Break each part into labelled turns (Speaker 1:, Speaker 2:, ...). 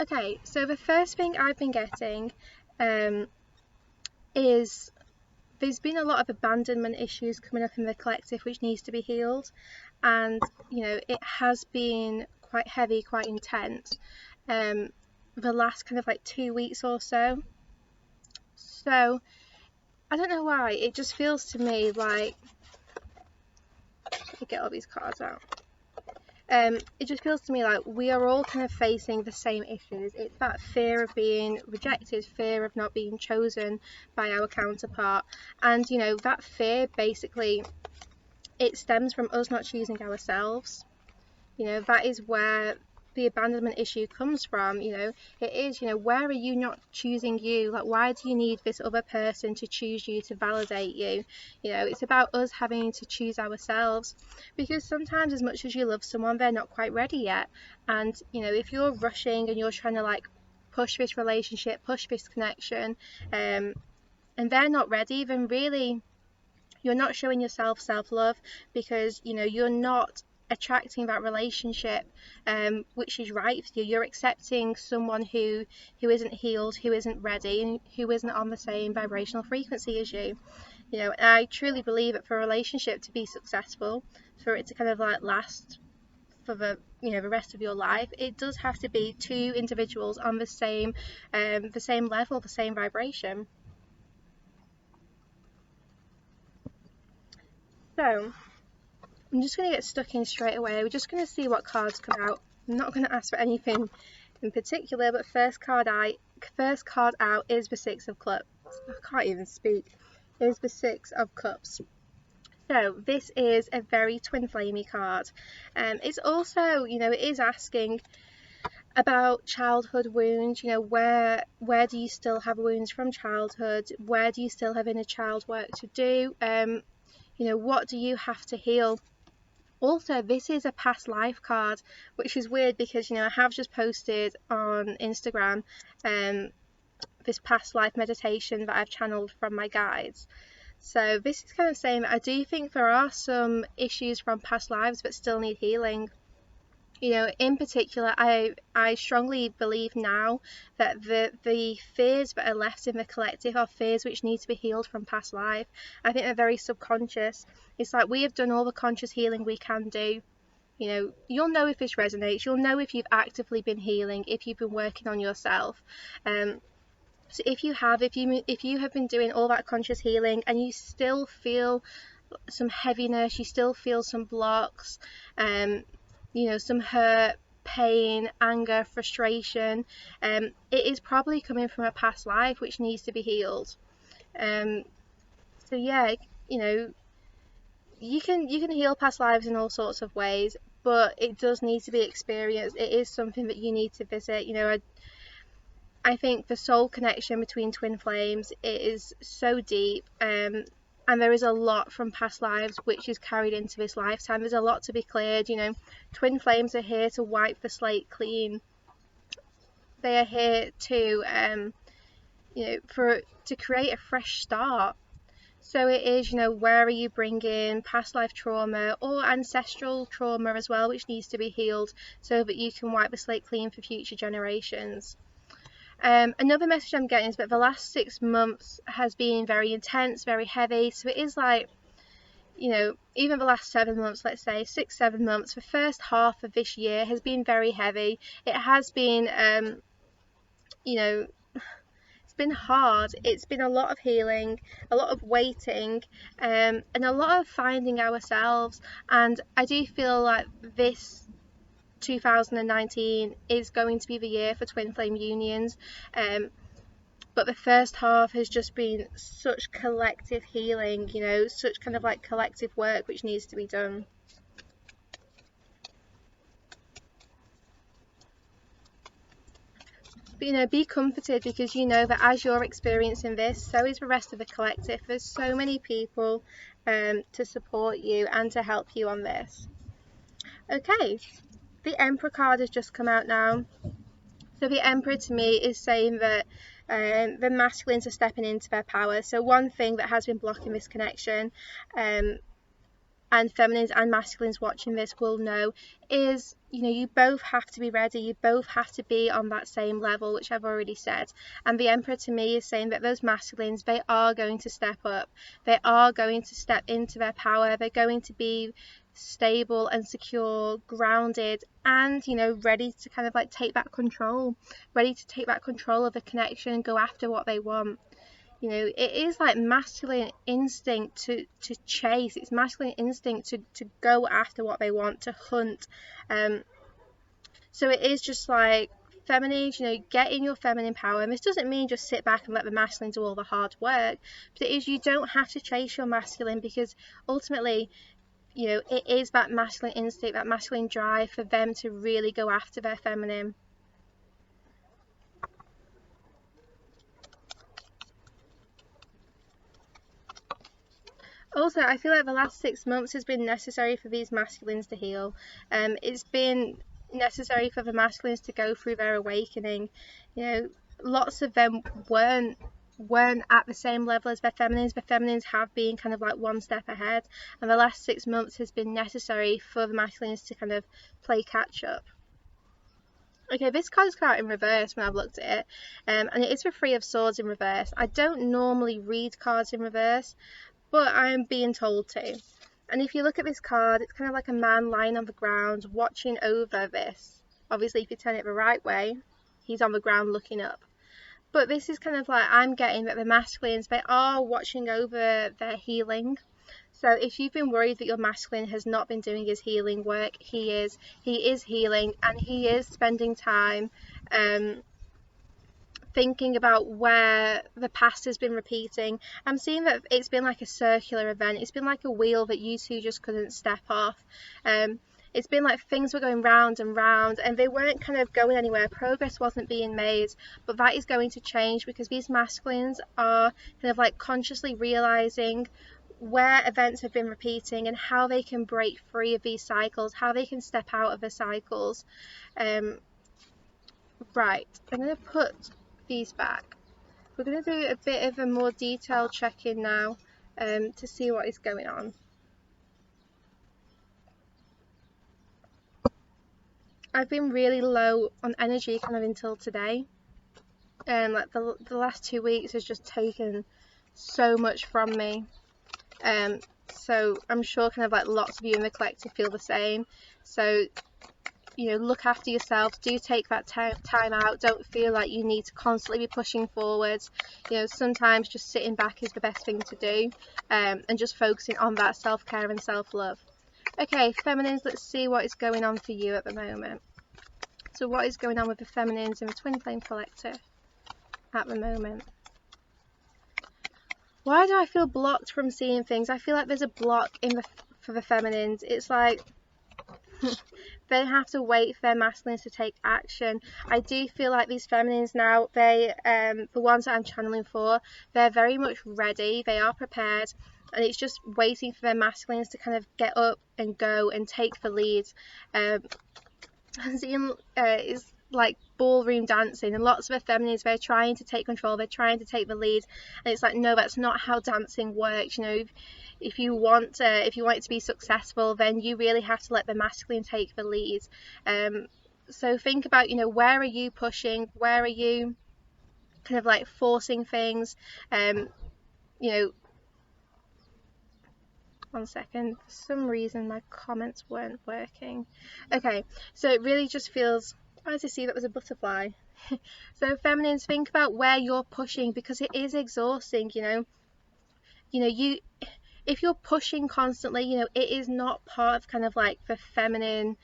Speaker 1: Okay, so the first thing I've been getting is there's been a lot of abandonment issues coming up in the collective which needs to be healed, and it has been quite heavy, quite intense the last kind of like 2 weeks or so. So I don't know why, it just feels to me like, let me get all these cards out. It just feels to me like we are all kind of facing the same issues. It's that fear of being rejected, fear of not being chosen by our counterpart, and that fear basically, it stems from us not choosing ourselves. That is where the abandonment issue comes from. It is, where are you not choosing you? Like, why do you need this other person to choose you, to validate you? It's about us having to choose ourselves, because sometimes, as much as you love someone, they're not quite ready yet. And if you're rushing and you're trying to like push this relationship, push this connection, and they're not ready, then really you're not showing yourself self-love, because you're not attracting that relationship which is right for you. You're accepting someone who isn't healed, who isn't ready, and who isn't on the same vibrational frequency as you. And I truly believe that for a relationship to be successful, for it to kind of like last for the rest of your life, it does have to be two individuals on the same level, the same vibration. So I'm just going to get stuck in straight away. We're just going to see what cards come out. I'm not going to ask for anything in particular, but first card out is the Six of Cups. I can't even speak. Is the Six of Cups. So this is a very twin flamey card. It's also, it is asking about childhood wounds. Where do you still have wounds from childhood? Where do you still have inner child work to do? What do you have to heal? Also, this is a past life card, which is weird because I have just posted on Instagram this past life meditation that I've channeled from my guides. So this is kind of saying that I do think there are some issues from past lives that still need healing. In particular, I strongly believe now that the fears that are left in the collective are fears which need to be healed from past life. I think they're very subconscious. It's like we have done all the conscious healing we can do. You'll know if this resonates. You'll know if you've actively been healing, if you've been working on yourself. So if you have been doing all that conscious healing and you still feel some heaviness, you still feel some blocks, some hurt, pain, anger, frustration, it is probably coming from a past life which needs to be healed. So yeah, you can heal past lives in all sorts of ways, but it does need to be experienced. It is something that you need to visit. I think the soul connection between twin flames, it is so deep, and there is a lot from past lives which is carried into this lifetime. There's a lot to be cleared. Twin flames are here to wipe the slate clean. They are here to to create a fresh start. So it is, where are you bringing past life trauma or ancestral trauma as well, which needs to be healed so that you can wipe the slate clean for future generations. Another message I'm getting is that the last 6 months has been very intense, very heavy. So it is like, even the last 7 months, let's say 6-7 months, the first half of this year has been very heavy. It has been, it's been hard. It's been a lot of healing, a lot of waiting, and a lot of finding ourselves. And I do feel like this 2019 is going to be the year for twin flame unions, but the first half has just been such collective healing, such kind of like collective work which needs to be done. But be comforted, because that as you're experiencing this, so is the rest of the collective. There's so many people to support you and to help you on this. Okay, the Emperor card has just come out now. So the Emperor to me is saying that the masculines are stepping into their power. So one thing that has been blocking this connection, and and feminines and masculines watching this will know, is, you know, you both have to be ready, you both have to be on that same level, which I've already said. And the Emperor to me is saying that those masculines, they are going to step up, they are going to step into their power, they're going to be stable and secure, grounded, and, you know, ready to kind of like take back control, ready to take back control of the connection and go after what they want. You know, it is like masculine instinct to chase, it's masculine instinct to go after what they want, to hunt. So it is just like, feminines, you know, get in your feminine power. And this doesn't mean just sit back and let the masculine do all the hard work, but it is, you don't have to chase your masculine, because ultimately, you know, it is that masculine instinct, that masculine drive for them to really go after their feminine. Also, I feel like the last 6 months has been necessary for these masculines to heal. It's been necessary for the masculines to go through their awakening. You know, lots of them weren't at the same level as their feminines. The feminines have been kind of like one step ahead, and the last 6 months has been necessary for the masculines to kind of play catch up. Okay, this card has come out in reverse when I've looked at it, and it is the Three of Swords in reverse. I don't normally read cards in reverse, but I'm being told to. And if you look at this card, it's kind of like a man lying on the ground watching over this. Obviously, if you turn it the right way, he's on the ground looking up. But this is kind of like, I'm getting that the masculines, they are watching over their healing. So if you've been worried that your masculine has not been doing his healing work, he is healing, and he is spending time thinking about where the past has been repeating. I'm seeing that it's been like a circular event. It's been like a wheel that you two just couldn't step off. It's been like things were going round and round, and they weren't kind of going anywhere. Progress wasn't being made, but that is going to change, because these masculines are kind of like consciously realizing where events have been repeating and how they can break free of these cycles, how they can step out of the cycles. Right, I'm going to put these back. We're going to do a bit of a more detailed check-in now to see what is going on. I've been really low on energy kind of until today, and like the last 2 weeks has just taken so much from me. So I'm sure kind of like lots of you in the collective feel the same. So, you know, look after yourself, do take that time out, don't feel like you need to constantly be pushing forwards. You know, sometimes just sitting back is the best thing to do, and just focusing on that self-care and self-love. Okay, feminines, let's see what is going on for you at the moment. So what is going on with the feminines in the Twin Flame Collective at the moment? Why do I feel blocked from seeing things? I feel like there's a block for the feminines. It's like they have to wait for their masculines to take action. I do feel like these feminines now, they, the ones that I'm channeling for, they're very much ready, they are prepared, and it's just waiting for their masculines to kind of get up and go and take the lead. I'm seeing it's like ballroom dancing, and lots of the feminines, they're trying to take control, they're trying to take the lead, and it's like, no, that's not how dancing works. You know, if you want it to be successful, then you really have to let the masculine take the lead. So think about, you know, where are you pushing, where are you kind of like forcing things. You know, one second, for some reason my comments weren't working. Okay, so it really just feels, why did I see that was a butterfly? So feminines, think about where you're pushing, because it is exhausting. You know, if you're pushing constantly, you know, it is not part of kind of like the feminine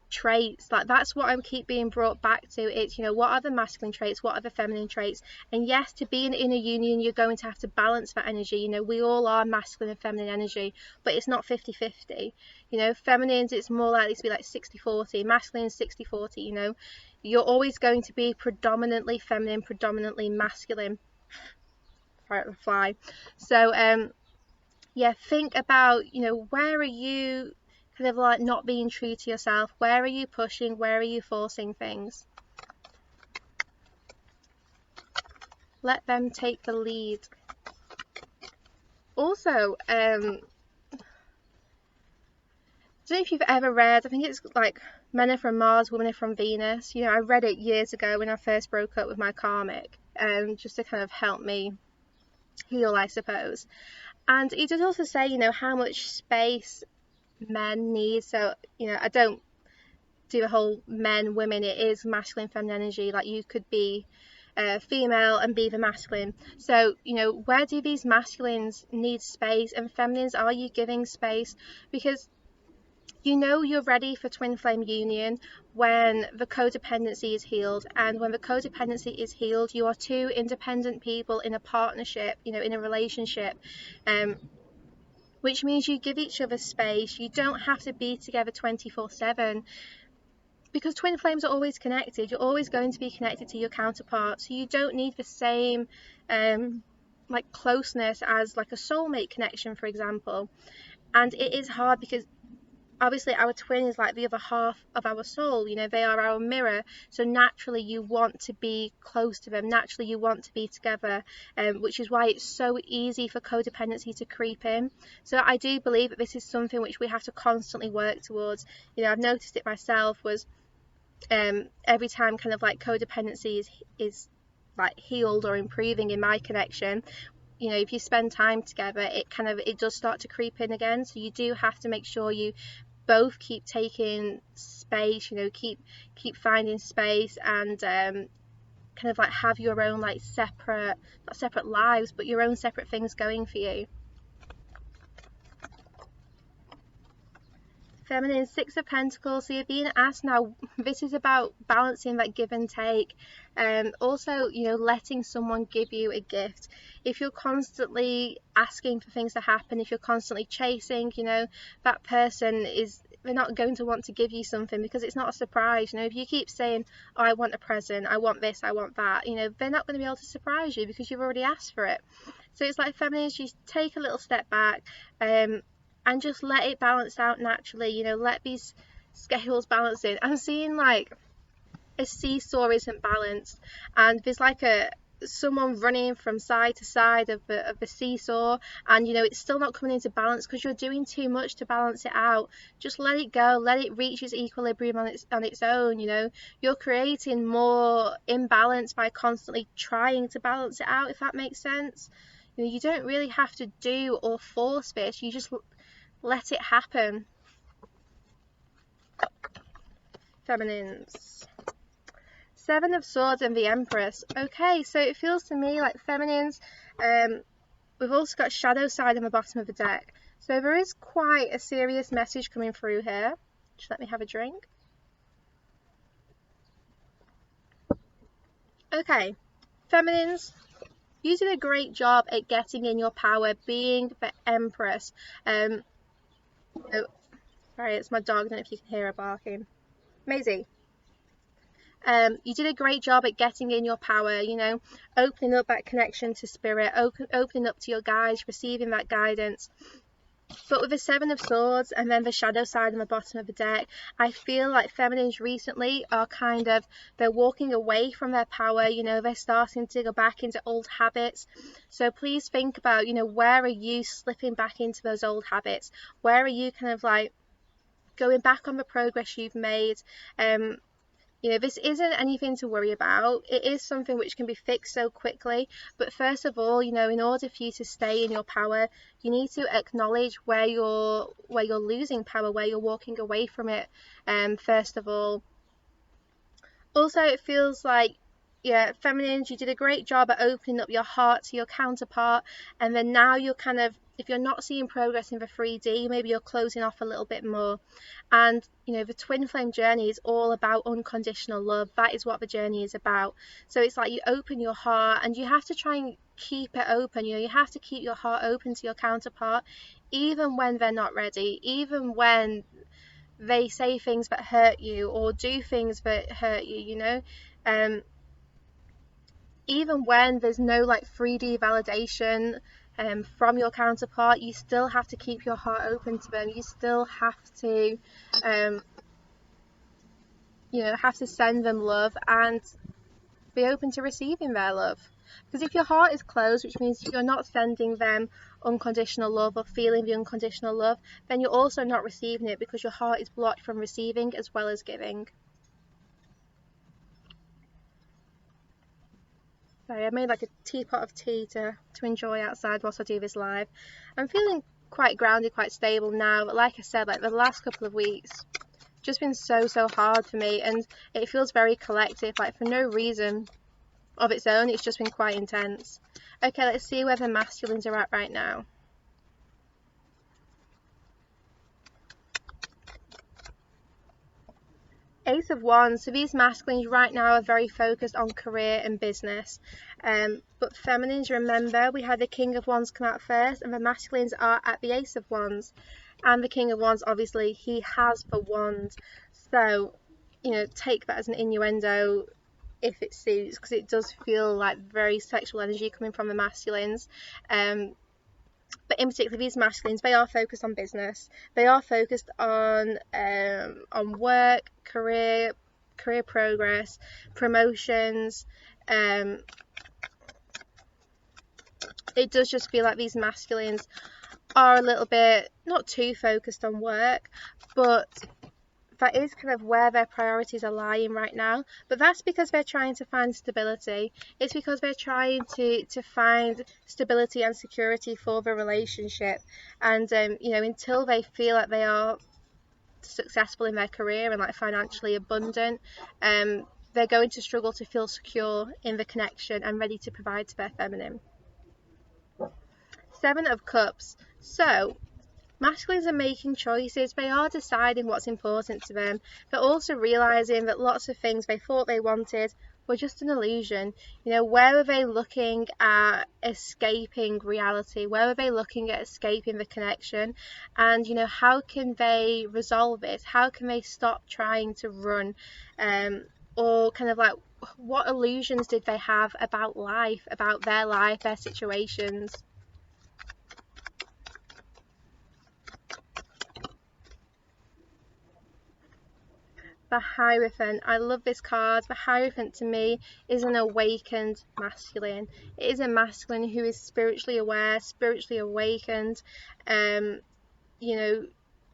Speaker 1: traits. Like, that's what I keep being brought back to. It's, you know, what are the masculine traits, what are the feminine traits? And yes, to be in a union, you're going to have to balance that energy. You know, we all are masculine and feminine energy, but it's not 50-50. You know, feminines, it's more likely to be like 60-40, masculine 60-40. You know, you're always going to be predominantly feminine, predominantly masculine. Right, the fly. So yeah, think about, you know, where are you kind of like not being true to yourself? Where are you pushing? Where are you forcing things? Let them take the lead. Also, don't know if you've ever read, I think it's like Men Are From Mars, Women Are From Venus. You know, I read it years ago when I first broke up with my karmic, just to kind of help me heal, I suppose. And it does also say, you know, how much space men need. So, you know, I don't do a whole men, women, it is masculine, feminine energy. Like you could be female and be the masculine. So, you know, where do these masculines need space and feminines, are you giving space? Because you know you're ready for twin flame union when the codependency is healed, and when the codependency is healed, you are two independent people in a partnership, you know, in a relationship, which means you give each other space. You don't have to be together 24/7, because twin flames are always connected. You're always going to be connected to your counterpart, so you don't need the same like closeness as like a soulmate connection, for example. And it is hard because obviously our twin is like the other half of our soul, you know, they are our mirror, so naturally you want to be close to them, naturally you want to be together, which is why it's so easy for codependency to creep in. So I do believe that this is something which we have to constantly work towards. You know, I've noticed it myself, was every time kind of like codependency is like healed or improving in my connection, you know, if you spend time together, it does start to creep in again. So you do have to make sure you both keep taking space, you know, keep finding space, and kind of like have your own like separate, not separate lives, but your own separate things going for you. Feminine, Six of Pentacles. So you're being asked now, this is about balancing that give and take, and also, you know, letting someone give you a gift. If you're constantly asking for things to happen, if you're constantly chasing, you know, that person they're not going to want to give you something because it's not a surprise. You know, if you keep saying, oh, I want a present, I want this, I want that, you know, they're not going to be able to surprise you because you've already asked for it. So it's like feminines, you take a little step back, and just let it balance out naturally, you know, let these scales balance in. I'm seeing like a seesaw isn't balanced, and there's like someone running from side to side of the seesaw, and you know it's still not coming into balance because you're doing too much to balance it out. Just let it go, let it reach its equilibrium on its own. You know, you're creating more imbalance by constantly trying to balance it out, if that makes sense. You know, you don't really have to do or force this, you just let it happen. Feminines, Seven of Swords and the Empress. Okay, so it feels to me like feminines, we've also got shadow side on the bottom of the deck, so there is quite a serious message coming through here. Just let me have a drink. Okay, feminines, you did a great job at getting in your power, being the Empress. Oh, sorry, it's my dog, I don't know if you can hear her barking. Maisie. You did a great job at getting in your power, you know, opening up that connection to spirit, opening up to your guides, receiving that guidance. But with the Seven of Swords and then the shadow side on the bottom of the deck, I feel like feminines recently are they're walking away from their power, you know, they're starting to go back into old habits. So please think about, you know, where are you slipping back into those old habits? Where are you kind of like going back on the progress you've made? You know, this isn't anything to worry about. It is something which can be fixed so quickly. But first of all, you know, in order for you to stay in your power, you need to acknowledge where you're losing power, where you're walking away from it. First of all. Also, it feels like, yeah, feminines, you did a great job at opening up your heart to your counterpart, and then now you're kind of, if you're not seeing progress in the 3D, maybe you're closing off a little bit more. And you know, the twin flame journey is all about unconditional love. That is what the journey is about. So it's like you open your heart, and you have to try and keep it open. You know, you have to keep your heart open to your counterpart, even when they're not ready, even when they say things that hurt you or do things that hurt you, you know. Even when there's no like 3D validation from your counterpart, you still have to keep your heart open to them. You still have to you know, have to send them love. And be open to receiving their love. Because if your heart is closed, which means you're not sending them unconditional love or feeling the unconditional love, then you're also not receiving it because your heart is blocked from receiving as well as giving. Sorry, I made like a teapot of tea to enjoy outside whilst I do this live. I'm feeling quite grounded, quite stable now, but like I said, like the last couple of weeks just been so hard for me, and it feels very collective, like for no reason of its own. It's just been quite intense. Okay, let's see where the masculines are at right now. Ace of Wands. So these masculines right now are very focused on career and business, but feminines, remember, we had the King of Wands come out first, and the masculines are at the Ace of Wands, and the King of Wands, obviously, he has the wand. So, you know, take that as an innuendo if it suits, because it does feel like very sexual energy coming from the masculines. But in particular, these masculines, they are focused on business. They are focused on work, career progress, promotions. It does just feel like these masculines are a little bit not too focused on work, but that is kind of where their priorities are lying right now. But that's because they're trying to find stability. It's because they're trying to find stability and security for the relationship. And you know, until they feel like they are successful in their career and like financially abundant, they're going to struggle to feel secure in the connection and ready to provide to their feminine. Seven of Cups. So masculines are making choices. They are deciding what's important to them. They're also realizing that lots of things they thought they wanted were just an illusion. You know, where are they looking at escaping reality? Where are they looking at escaping the connection? And, you know, how can they resolve it? How can they stop trying to run? Or kind of like, what illusions did they have about life, about their life, their situations? The Hierophant. I love this card. The Hierophant to me is an awakened masculine. It is a masculine who is spiritually aware, spiritually awakened, you know,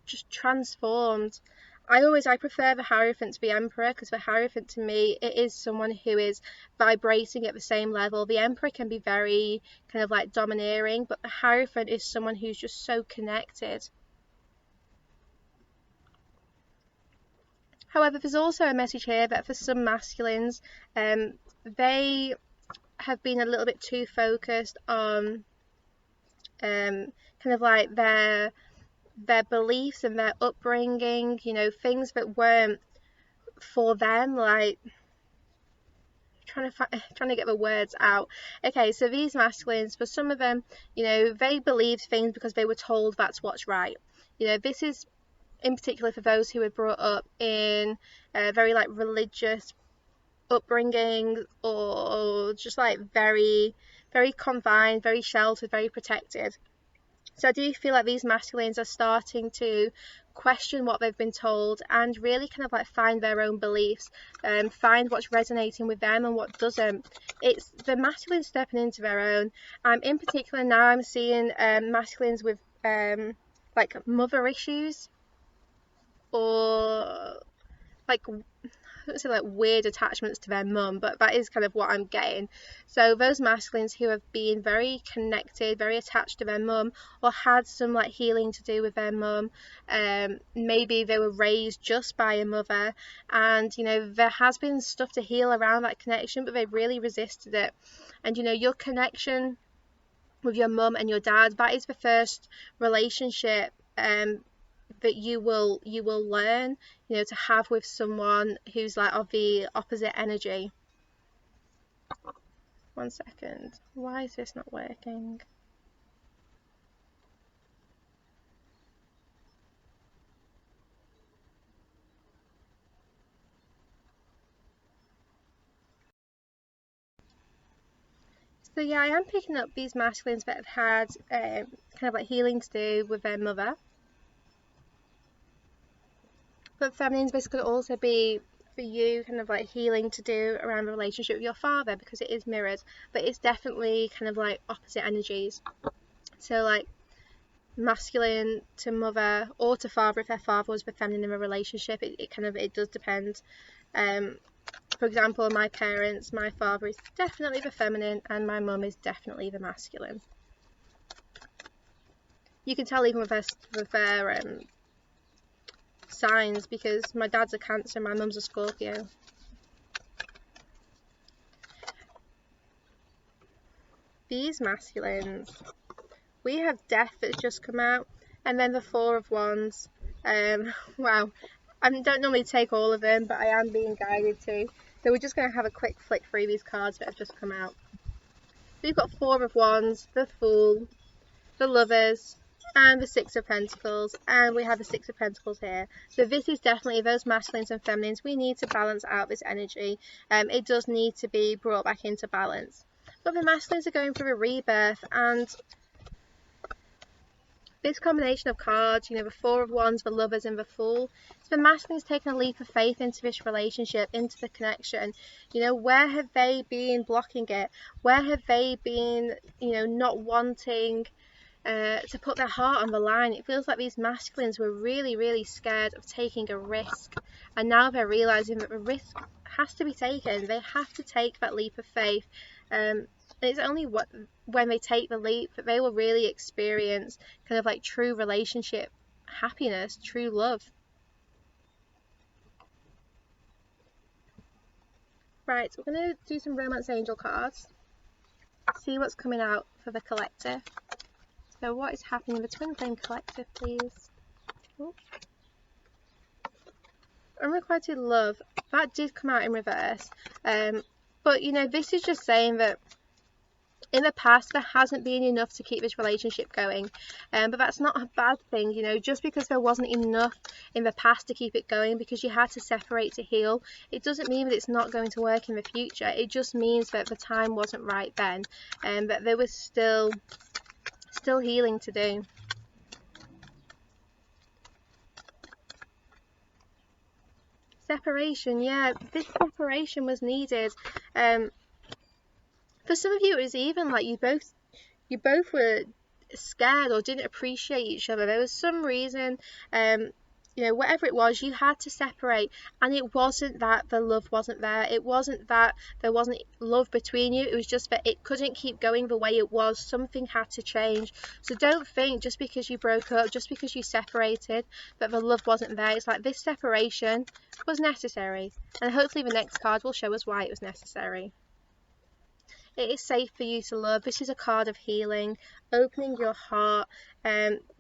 Speaker 1: just transformed. I prefer the Hierophant to the Emperor, because the Hierophant to me, it is someone who is vibrating at the same level. The Emperor can be very kind of like domineering, but the Hierophant is someone who's just so connected. However, there's also a message here that for some masculines, they have been a little bit too focused on kind of like their beliefs and their upbringing, you know, things that weren't for them, like trying to get the words out. Okay, so these masculines, for some of them, you know, they believed things because they were told that's what's right. You know, this is in particular for those who were brought up in very like religious upbringing, or just like very confined, very sheltered, very protected. So I do feel like these masculines are starting to question what they've been told and really kind of like find their own beliefs, find what's resonating with them and what doesn't. It's the masculines stepping into their own. In particular now I'm seeing masculines with like mother issues, or like, I would say like weird attachments to their mum, but that is kind of what I'm getting. So those masculines who have been very connected, very attached to their mum, or had some like healing to do with their mum, maybe they were raised just by a mother, and you know there has been stuff to heal around that connection, but they really resisted it. And you know, your connection with your mum and your dad, that is the first relationship that you will learn, you know, to have with someone who's like of the opposite energy. 1 second, why is this not working? So yeah, I am picking up these masculines that have had kind of like healing to do with their mother. But feminines basically could also be for you kind of like healing to do around the relationship with your father, because it is mirrored, but it's definitely kind of like opposite energies. So like masculine to mother or to father, if their father was the feminine in a relationship, it does depend. For example, my parents, my father is definitely the feminine and my mum is definitely the masculine. You can tell even with their signs, because my dad's a Cancer, my mum's a Scorpio. These masculines, we have Death that's just come out, and then the Four of Wands. Wow, I don't normally take all of them, but I am being guided to. So we're just going to have a quick flick through these cards that have just come out. We've got Four of Wands, the Fool, the Lovers, and the Six of Pentacles, and we have the Six of Pentacles here. So this is definitely those masculines and feminines. We need to balance out this energy. It does need to be brought back into balance. But the masculines are going through a rebirth, and this combination of cards, you know, the Four of Wands, the Lovers, and the Fool, so the masculine's taken a leap of faith into this relationship, into the connection. You know, where have they been blocking it? Where have they been, you know, not wanting to put their heart on the line? It feels like these masculines were really, really scared of taking a risk, and now they're realizing that the risk has to be taken. They have to take that leap of faith. It's only when they take the leap that they will really experience kind of like true relationship happiness, true love. Right, we're going to do some Romance Angel cards, see what's coming out for the collective. So what is happening in the Twin Flame Collective, please? Oh. Unrequited love, that did come out in reverse, but you know, this is just saying that in the past there hasn't been enough to keep this relationship going, but that's not a bad thing. You know, just because there wasn't enough in the past to keep it going, because you had to separate to heal, it doesn't mean that it's not going to work in the future. It just means that the time wasn't right then, and that there was still healing to do. Separation, yeah, this separation was needed. For some of you, it was even like you both were scared or didn't appreciate each other. There was some reason, you know, whatever it was, you had to separate, and it wasn't that the love wasn't there. It wasn't that there wasn't love between you. It was just that it couldn't keep going the way it was. Something had to change. So don't think just because you broke up, just because you separated, that the love wasn't there. It's like this separation was necessary, and hopefully the next card will show us why it was necessary. It is safe for you to love. This is a card of healing, opening your heart,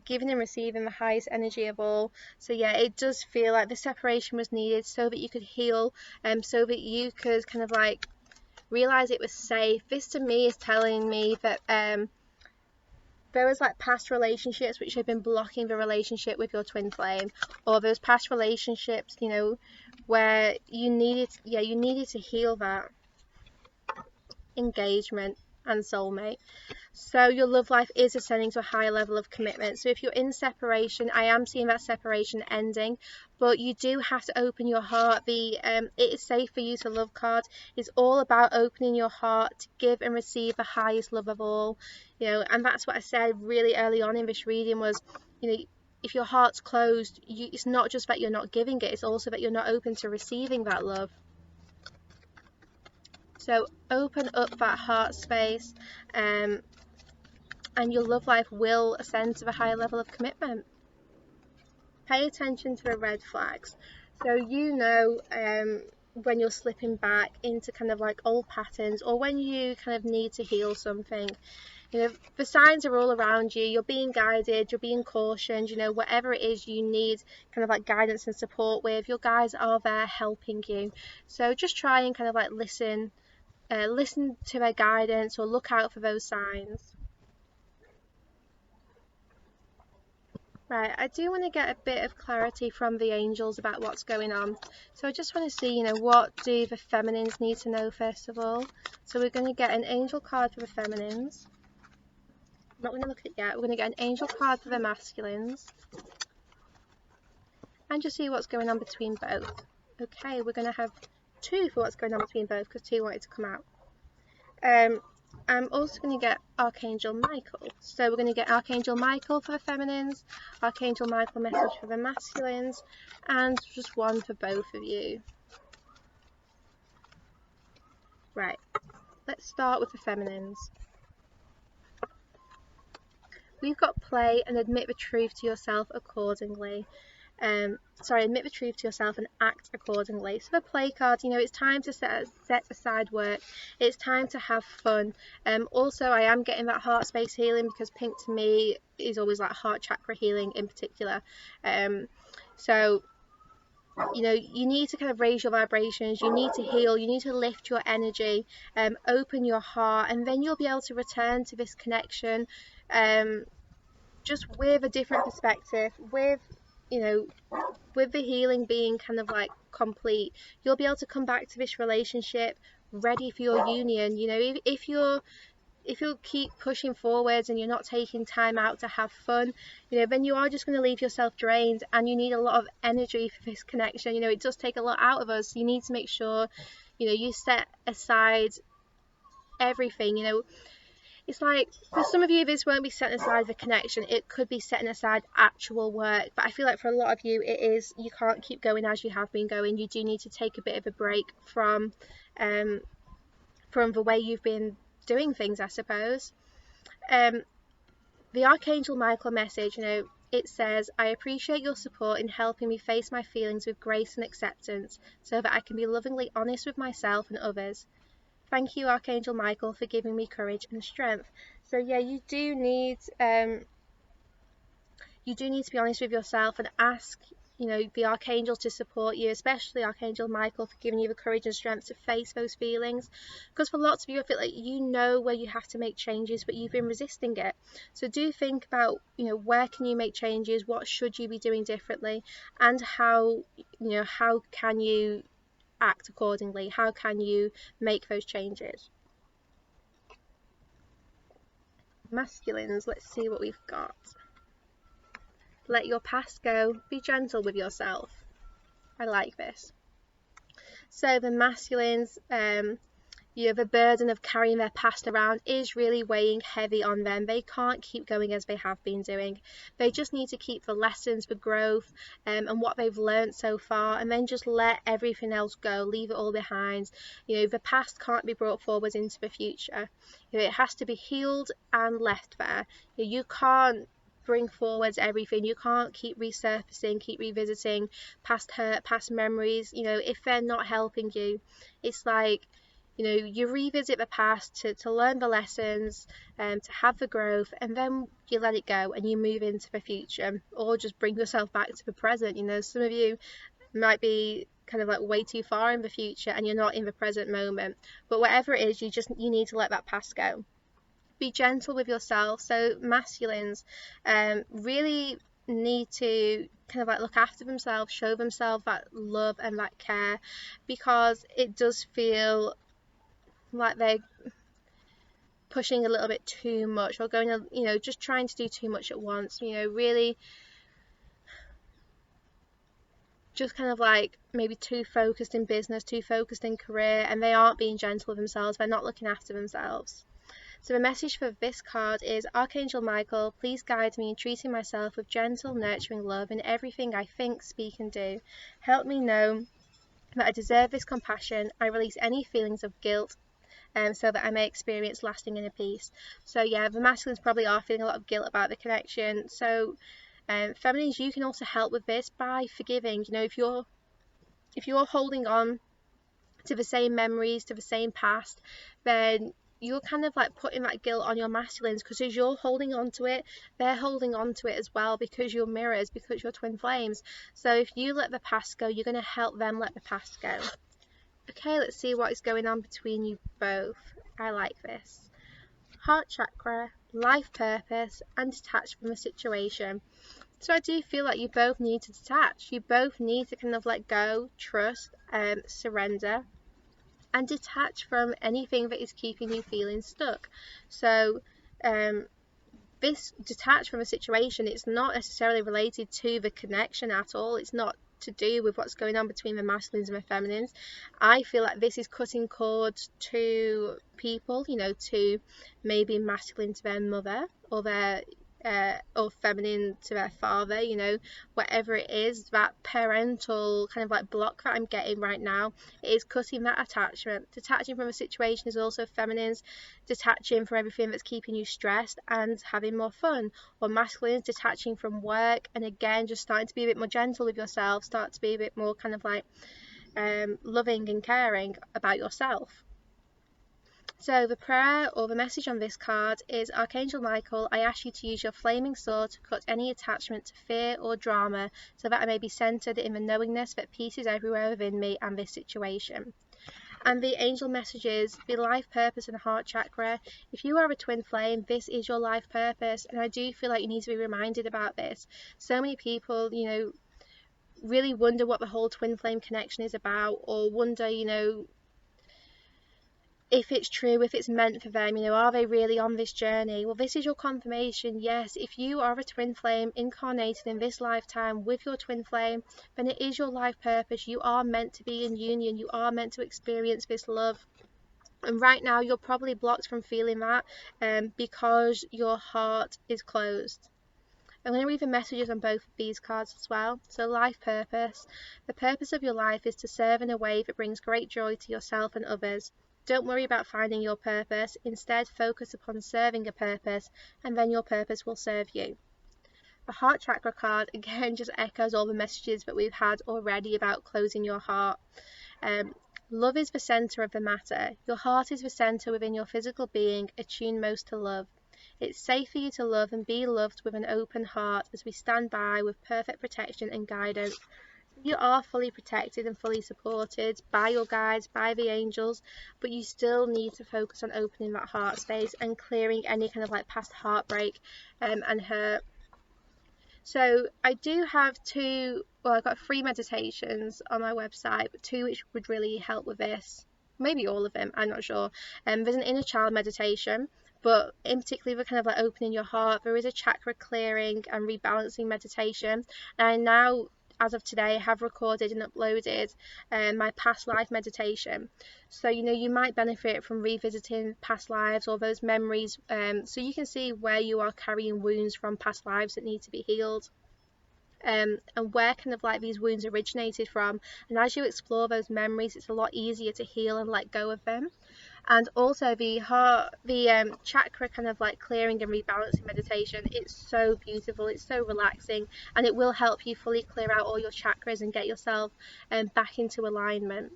Speaker 1: giving and receiving the highest energy of all. So yeah, it does feel like the separation was needed so that you could heal, so that you could kind of like realize it was safe. This to me is telling me that there was like past relationships which have been blocking the relationship with your twin flame, or those past relationships, you know, where you needed to heal that. Engagement and soulmate. So your love life is ascending to a higher level of commitment. So if you're in separation, I am seeing that separation ending, but you do have to open your heart. The it is safe for you to love card is all about opening your heart to give and receive the highest love of all, you know, and that's what I said really early on in this reading was, you know, if your heart's closed, it's not just that you're not giving it, it's also that you're not open to receiving that love. So open up that heart space, and your love life will ascend to a higher level of commitment. Pay attention to the red flags. So you know when you're slipping back into kind of like old patterns, or when you kind of need to heal something. You know, the signs are all around you. You're being guided, you're being cautioned, you know, whatever it is you need kind of like guidance and support with, your guides are there helping you. So just try and kind of like listen to their guidance, or look out for those signs. Right, I do want to get a bit of clarity from the angels about what's going on. So I just want to see, you know, what do the feminines need to know first of all. So we're going to get an angel card for the feminines. I'm not going to look at it yet. We're going to get an angel card for the masculines, and just see what's going on between both. Okay, we're going to have 2 for what's going on between both, because 2 wanted to come out. I'm also going to get Archangel Michael. So we're going to get Archangel Michael for the feminines, Archangel Michael message for the masculines, and just 1 for both of you. Right, let's start with the feminines. We've got play and admit the truth to yourself accordingly. Admit the truth to yourself and act accordingly. So the play card, you know, it's time to set aside work. It's time to have fun. Also, I am getting that heart space healing, because pink to me is always like heart chakra healing in particular. So, you know, you need to kind of raise your vibrations, you need to heal, you need to lift your energy, open your heart, and then you'll be able to return to this connection just with a different perspective, with, you know, with the healing being kind of like complete. You'll be able to come back to this relationship ready for your union. You know, if you'll keep pushing forwards and you're not taking time out to have fun, you know, then you are just going to leave yourself drained, and you need a lot of energy for this connection. You know, it does take a lot out of us. You need to make sure, you know, you set aside everything. You know, it's like, for some of you, this won't be setting aside the connection, it could be setting aside actual work. But I feel like for a lot of you, it is, you can't keep going as you have been going. You do need to take a bit of a break from the way you've been doing things, I suppose. The Archangel Michael message, you know, it says, I appreciate your support in helping me face my feelings with grace and acceptance, so that I can be lovingly honest with myself and others. Thank you, Archangel Michael, for giving me courage and strength. So yeah, you do need to be honest with yourself and ask, you know, the Archangel to support you, especially Archangel Michael, for giving you the courage and strength to face those feelings. Because for lots of you, I feel like you know where you have to make changes, but you've been resisting it. So do think about, you know, where can you make changes, what should you be doing differently, and how, you know, how can you act accordingly, how can you make those changes. Masculines, let's see what we've got. Let your past go, be gentle with yourself. I like this. So the masculines, you know, the burden of carrying their past around is really weighing heavy on them. They can't keep going as they have been doing. They just need to keep the lessons, the growth, and what they've learned so far, and then just let everything else go, leave it all behind. You know, the past can't be brought forward into the future. You know, it has to be healed and left there. You can't bring forwards everything. You can't keep resurfacing, keep revisiting past hurt, past memories. You know, if they're not helping you, it's like, you know, you revisit the past to learn the lessons, to have the growth, and then you let it go and you move into the future, or just bring yourself back to the present. You know, some of you might be kind of like way too far in the future and you're not in the present moment, but whatever it is, you need to let that past go. Be gentle with yourself. So masculines really need to kind of like look after themselves, show themselves that love and that care, because it does feel like they're pushing a little bit too much, or going, you know, just trying to do too much at once. You know, really just kind of like maybe too focused in business, too focused in career, and they aren't being gentle with themselves. They're not looking after themselves. So the message for this card is, Archangel Michael, please guide me in treating myself with gentle, nurturing love in everything I think, speak and do. Help me know that I deserve this compassion. I release any feelings of guilt, so that I may experience lasting inner peace. So yeah, the masculines probably are feeling a lot of guilt about the connection. So feminines, you can also help with this by forgiving. You know, if you're holding on to the same memories, to the same past, then you're kind of like putting that guilt on your masculines, because as you're holding on to it, they're holding on to it as well, because you're mirrors, because you're twin flames. So if you let the past go, you're going to help them let the past go. Okay, let's see what is going on between you both. I like this. Heart chakra, life purpose, and detach from the situation. So I do feel like you both need to detach. You both need to kind of let go, trust, surrender, and detach from anything that is keeping you feeling stuck. So this detach from a situation, it's not necessarily related to the connection at all. It's not to do with what's going on between the masculines and the feminines. I feel like this is cutting cords to people, you know, to maybe masculine to their mother, or their or feminine to their father, you know, whatever it is, that parental kind of like block that I'm getting right now, it is cutting that attachment. Detaching from a situation is also feminines detaching from everything that's keeping you stressed and having more fun, or masculines detaching from work and again just starting to be a bit more gentle with yourself, start to be a bit more kind of like loving and caring about yourself. So the prayer or the message on this card is, Archangel Michael, I ask you to use your flaming sword to cut any attachment to fear or drama so that I may be centered in the knowingness that peace is everywhere within me and this situation. And the angel messages, the life purpose and heart chakra. If you are a twin flame, this is your life purpose. And I do feel like you need to be reminded about this. So many people, you know, really wonder what the whole twin flame connection is about, or wonder, you know, if it's true, if it's meant for them, you know, are they really on this journey? Well, this is your confirmation. Yes, if you are a twin flame incarnated in this lifetime with your twin flame, then it is your life purpose. You are meant to be in union. You are meant to experience this love. And right now you're probably blocked from feeling that because your heart is closed. I'm going to read the messages on both of these cards as well. So life purpose. The purpose of your life is to serve in a way that brings great joy to yourself and others. Don't worry about finding your purpose. Instead, focus upon serving a purpose, and then your purpose will serve you. The heart chakra card, again, just echoes all the messages that we've had already about closing your heart. Love is the centre of the matter. Your heart is the centre within your physical being, attuned most to love. It's safe for you to love and be loved with an open heart as we stand by with perfect protection and guidance. You are fully protected and fully supported by your guides, by the angels, but you still need to focus on opening that heart space and clearing any kind of like past heartbreak and hurt. So I do have I've got 3 meditations on my website, but 2 which would really help with this. Maybe all of them, I'm not sure. There's an inner child meditation, but in particular the kind of like opening your heart. There is a chakra clearing and rebalancing meditation. And I now, as of today, have recorded and uploaded my past life meditation. So, you know, you might benefit from revisiting past lives or those memories, so you can see where you are carrying wounds from past lives that need to be healed. And where kind of like these wounds originated from, and as you explore those memories, it's a lot easier to heal and let go of them. And also the chakra kind of like clearing and rebalancing meditation, it's so beautiful, it's so relaxing, and it will help you fully clear out all your chakras and get yourself back into alignment.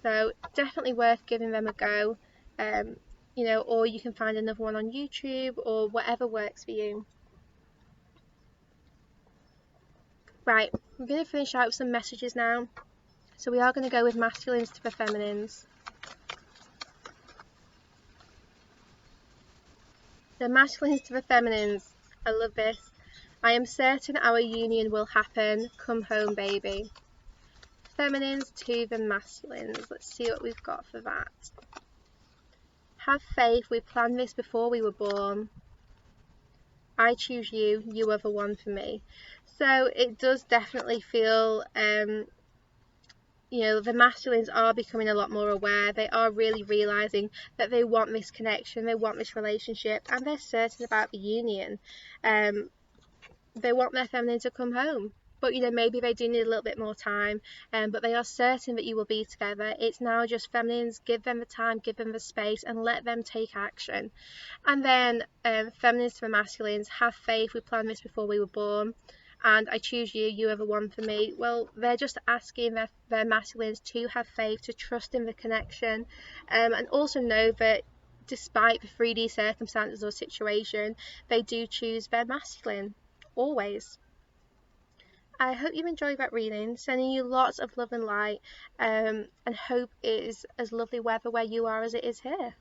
Speaker 1: So definitely worth giving them a go, you know, or you can find another one on YouTube or whatever works for you. Right, we're going to finish out with some messages now. So we are going to go with masculines to the feminines. The masculines to the feminines. I love this. I am certain our union will happen. Come home, baby. Feminines to the masculines. Let's see what we've got for that. Have faith. We planned this before we were born. I choose you. You are the one for me. So it does definitely feel, you know, the masculines are becoming a lot more aware. They are really realising that they want this connection, they want this relationship, and they're certain about the union. They want their feminine to come home. But, you know, maybe they do need a little bit more time, but they are certain that you will be together. It's now just feminines, give them the time, give them the space, and let them take action. And then feminines to the masculines, have faith. We planned this before we were born. And I choose you, you are the one for me. Well, they're just asking their masculines to have faith, to trust in the connection, and also know that despite the 3D circumstances or situation, they do choose their masculine, always. I hope you enjoyed that reading, sending you lots of love and light, and hope it is as lovely weather where you are as it is here.